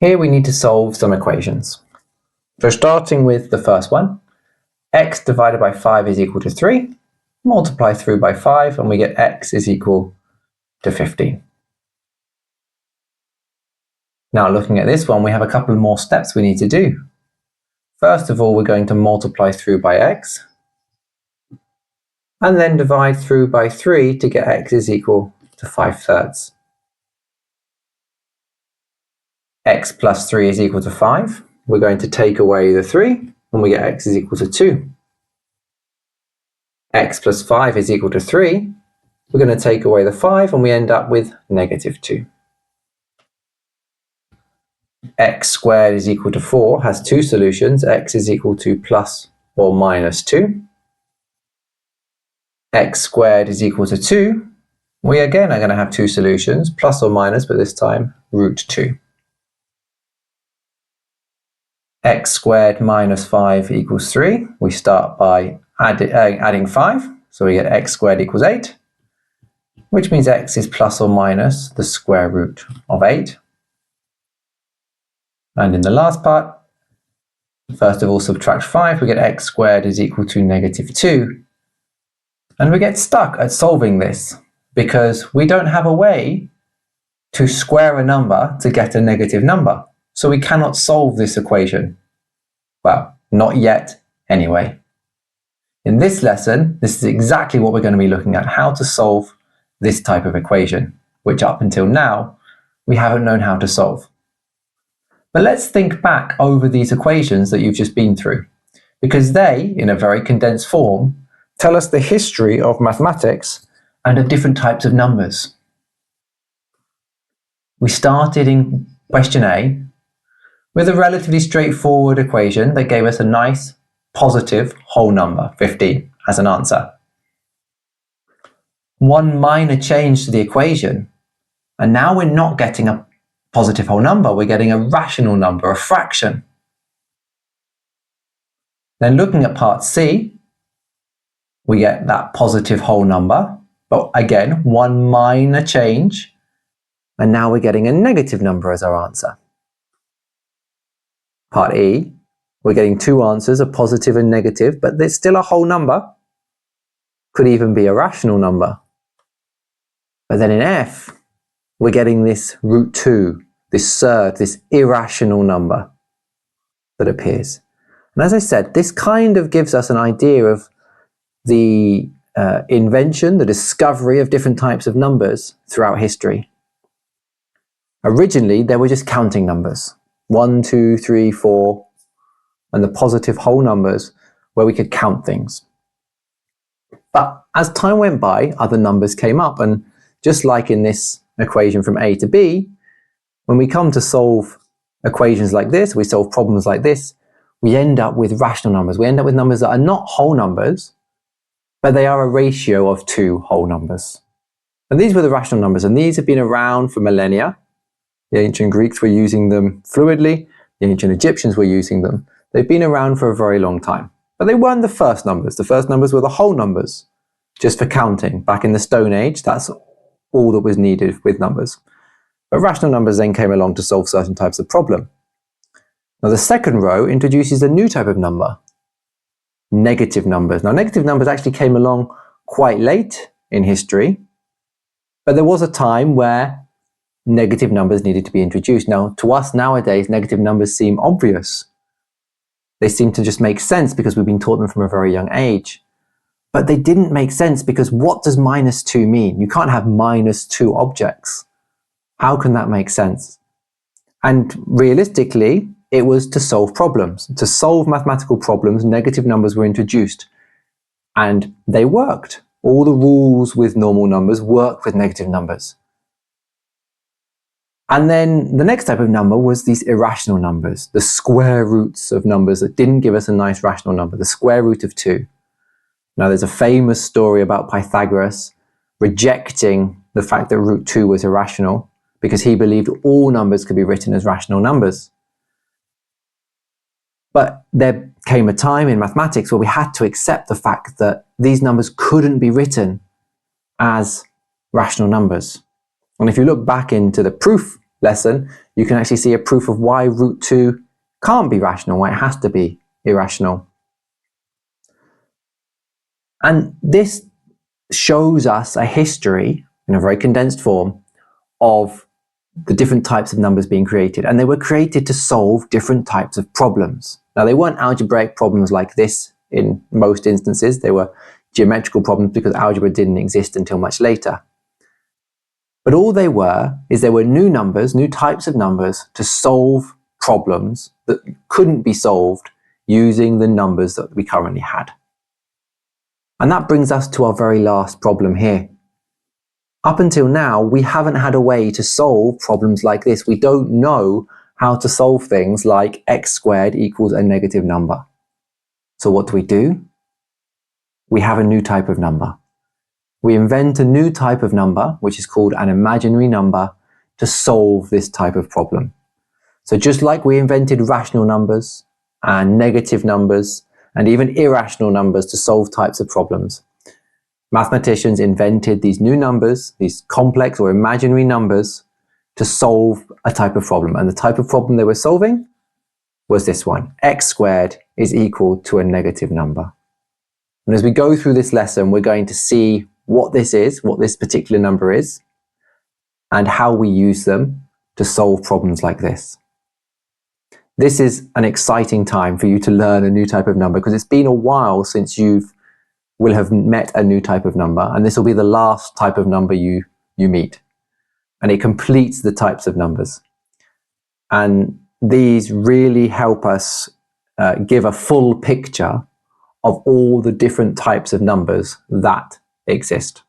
Here we need to solve some equations. So starting with the first one, x divided by 5 is equal to 3. Multiply through by 5 and we get x is equal to 15. Now looking at this one, we have a couple more steps we need to do. First of all, we're going to multiply through by x and then divide through by 3 to get x is equal to 5/3. X plus 3 is equal to 5. We're going to take away the 3 and we get x is equal to 2. X plus 5 is equal to 3. We're going to take away the 5 and we end up with -2. X squared is equal to 4 has two solutions. X is equal to plus or minus 2. X squared is equal to 2. We again are going to have two solutions, plus or minus, but this time √2. X squared minus 5 equals 3. We start by adding 5, so we get x squared equals 8, which means x is plus or minus the square root of 8. And in the last part, first of all subtract 5, we get x squared is equal to -2. And we get stuck at solving this because we don't have a way to square a number to get a negative number. So we cannot solve this equation. Well, not yet anyway. In this lesson, this is exactly what we're going to be looking at, how to solve this type of equation, which up until now, we haven't known how to solve. But let's think back over these equations that you've just been through, because they, in a very condensed form, tell us the history of mathematics and of different types of numbers. We started in question A with a relatively straightforward equation that gave us a nice positive whole number, 15, as an answer. One minor change to the equation, and now we're not getting a positive whole number, we're getting a rational number, a fraction. Then looking at part C, we get that positive whole number, but again, one minor change, and now we're getting a negative number as our answer. Part E, we're getting two answers, a positive and negative, but there's still a whole number. Could even be a rational number. But then in F, we're getting this √2, this surd, this irrational number that appears. And as I said, this kind of gives us an idea of the invention, the discovery of different types of numbers throughout history. Originally, they were just counting numbers. 1, 2, 3, 4, and the positive whole numbers where we could count things. But as time went by, other numbers came up, and just like in this equation from A to B, when we come to solve equations like this, we solve problems like this, we end up with rational numbers. We end up with numbers that are not whole numbers, but they are a ratio of two whole numbers. And these were the rational numbers, and these have been around for millennia. The ancient Greeks were using them fluidly. The ancient Egyptians were using them. They've been around for a very long time. But they weren't the first numbers. The first numbers were the whole numbers, just for counting. Back in the Stone Age, that's all that was needed with numbers. But rational numbers then came along to solve certain types of problem. Now the second row introduces a new type of number, negative numbers. Now negative numbers actually came along quite late in history, but there was a time where negative numbers needed to be introduced. Now, to us nowadays, negative numbers seem obvious. They seem to just make sense because we've been taught them from a very young age. But they didn't make sense because what does -2 mean? You can't have -2 objects. How can that make sense? And realistically, it was to solve problems. To solve mathematical problems, negative numbers were introduced. And they worked. All the rules with normal numbers work with negative numbers. And then the next type of number was these irrational numbers, the square roots of numbers that didn't give us a nice rational number, the square root of 2. Now there's a famous story about Pythagoras rejecting the fact that √2 was irrational because he believed all numbers could be written as rational numbers. But there came a time in mathematics where we had to accept the fact that these numbers couldn't be written as rational numbers. And if you look back into the proof lesson, you can actually see a proof of why root 2 can't be rational, why it has to be irrational. And this shows us a history, in a very condensed form, of the different types of numbers being created. And they were created to solve different types of problems. Now, they weren't algebraic problems like this in most instances. They were geometrical problems because algebra didn't exist until much later. But all they were is there were new numbers, new types of numbers to solve problems that couldn't be solved using the numbers that we currently had. And that brings us to our very last problem here. Up until now, we haven't had a way to solve problems like this. We don't know how to solve things like x squared equals a negative number. So what do? We have a new type of number. We invent a new type of number, which is called an imaginary number, to solve this type of problem. So just like we invented rational numbers and negative numbers and even irrational numbers to solve types of problems, mathematicians invented these new numbers, these complex or imaginary numbers, to solve a type of problem. And the type of problem they were solving was this one. X squared is equal to a negative number. And as we go through this lesson, we're going to see what this is, what this particular number is, and how we use them to solve problems like this. This is an exciting time for you to learn a new type of number because it's been a while since you will have met a new type of number, and this will be the last type of number you meet. And it completes the types of numbers. And these really help us give a full picture of all the different types of numbers that exist.